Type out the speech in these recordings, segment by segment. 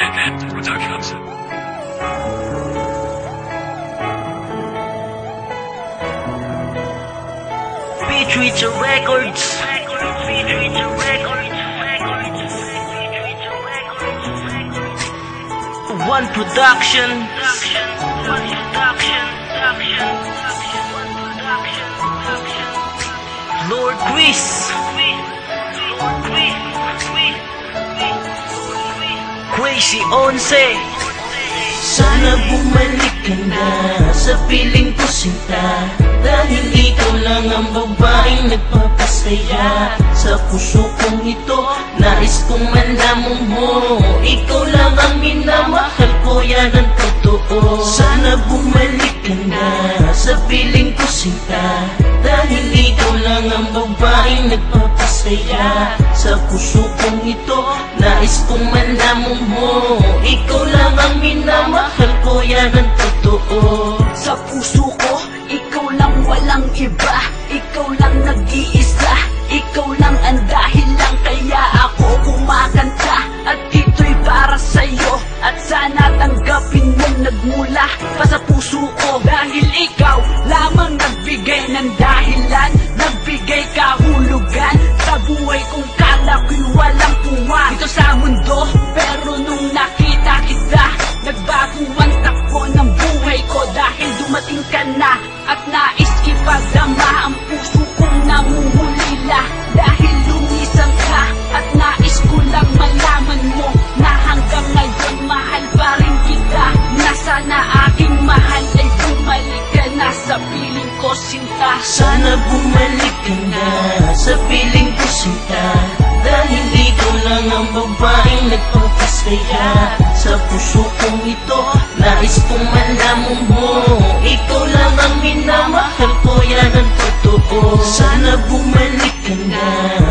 Redhead Productions. Future Records. One Production. Lord Chris. Crazy Onse. Sana bumalik ka na sa piling ko sinta, dahil ikaw lang ang babaeng nagpapasaya sa puso kong ito. Nais kong malaman mo, ikaw lang ang minamahal ko, yan ang totoo. Sana bumalik ka na sa piling ko sinta, dahil ikaw lang ang babaeng nagpapasaya sa puso kong ito. Nais kong malaman mo, ikaw lang ang minamahal ko, yan ang totoo. Sa puso ko, ikaw lang, walang iba. Ikaw lang nag-iisa, ikaw lang ang dahilan kaya ako kumakanta. At ito'y para sa'yo, at sana tanggapin mong nagmula pa sa puso ko. Dahil ikaw lamang nagbigay ng dahilan, nagbigay kahulugan sa buhay kong kala ko'y walang tuwa dito sa mundo. Pero nung nakita kita, nagbago ang takbo ng buhay ko, dahil dumating ka na at nais ipagsama ang puso kong namumulila. Dahil lumisan ka at nais ko lang malaman mo na hanggang ngayon mahal pa rin kita. Na sana aking mahal ay bumalik ka na sa piling ko sinta. Sana bumalik ka na sa piling ko sinta, dahil ikaw lang ang babaeng nagpapasaya sa puso kong ito. Nais kong malaman mo, ikaw lang ang minamahal ko, yan ang totoo. Sana bumalik ka na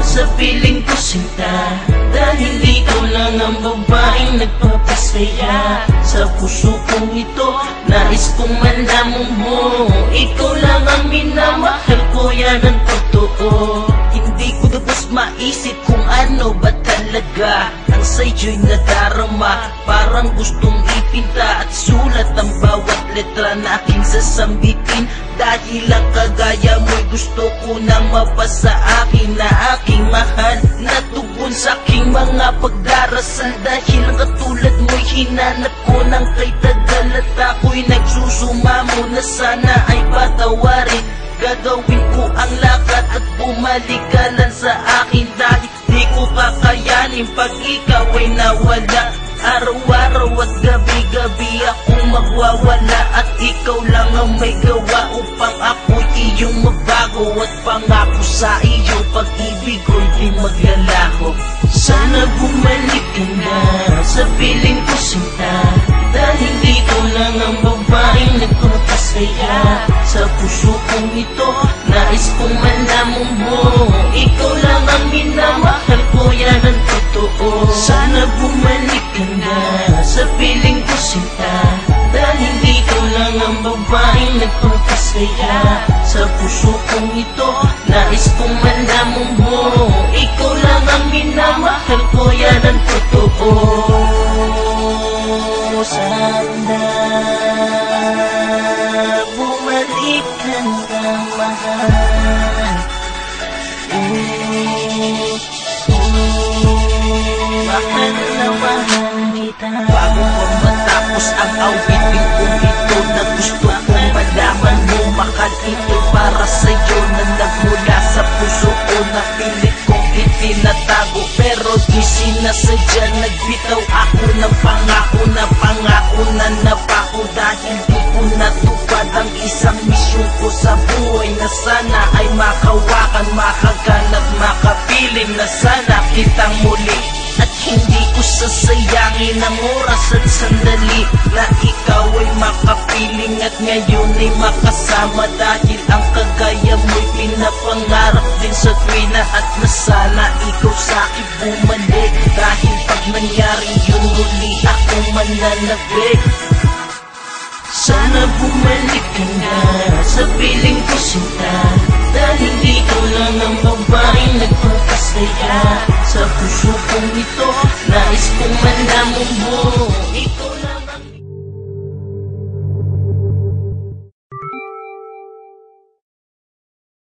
sa piling ko sinta, dahil ikaw lang ang babaeng nagpapasaya sa puso kong ito. Nais kong malaman mo, ikaw lang ang minamahal ko, yan ang totoo. Hindi ko tapos maisip kung ano ba talaga ang sa'yo'y nadarama. Parang gustong ipinta at sulat ang bawat letra na aking sasambitin. Dahil ang kagaya mo'y gusto ko na mapasa akin na aking mahal, na tugon sa aking mga pagdarasal. Dahil katulad mo'y hinanap ko ng kay tagal, at ako'y nagsusumamo na sana ay patawarin. Gagawin ko ang lakat at bumalik ka lang sa akin, dahil di ko kakayanin pag ikaw ay nawala. Araw-araw at gabi-gabi akong magwawala, at ikaw lang ang may gawa upang ako'y iyong mabago. At pangako sa iyo, pag-ibig ko'y di maglalaho. Sana bumalik ka na sa piling ko sinta, dahil ikaw lang ang babaeng nagpapasaya sa puso kong ito. Nais kong malaman mo, ikaw lang ang minamahal ko, yan ang totoo. Sana bumalik ka na sa piling ko sinta, dahil ikaw lang ang babaeng nagpapasaya sa puso kong ito. Nais kong malaman mo, ikaw lang ang minamahal ko, yan ang totoo. Sana bumalik ka na, mahal. Mahal na mahal kita. Bago ko matapos ang awitin kong ito, na gusto kong malaman mo, mahal, ito para sa'yo na nagmula sa puso ko. Na pilit kong itinatago pero di sinasadya. Nagbitaw ako ng pangako na napako, dahil di ko natupad ang isang misyon ko sa buhay, na sana ay makawakan, makaganap, makapiling, na sana kitang muli. At hindi ko sasayangin ang oras at sandali na ikaw ay makapiling at ngayon ay makasama. Dahil ang kagaya mo'y pinapangarap din sa tuwina, at na sana ikaw sa'kin bumalik. Dahil pag nangyari yun, muli akong mananabik. Sana bumalik ka na sa piling ko sinta, dahil ikaw lang ang babaeng nagpapasaya sa puso kong ito. Nais kong malaman mo